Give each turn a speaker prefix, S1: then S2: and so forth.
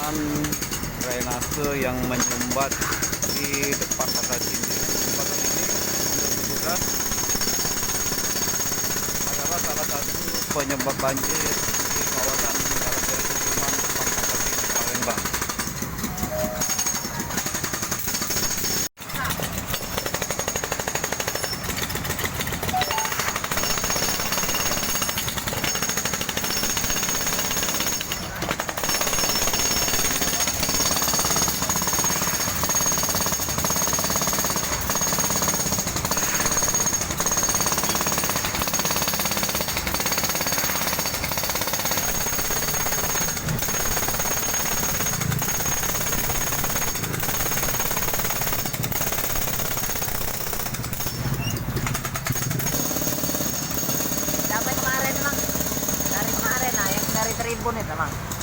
S1: saluran drainase yang menyumbat di depan pasar Cindi. Jembatan ini menurut petugas adalah salah satu penyebab banjir di kawasan Jalan Jenderal Sudirman depan pasar Cindi Palembang.
S2: Sampai kemarin, Mang. Dari kemarin, nah, yang dari Tribun itu, Mang.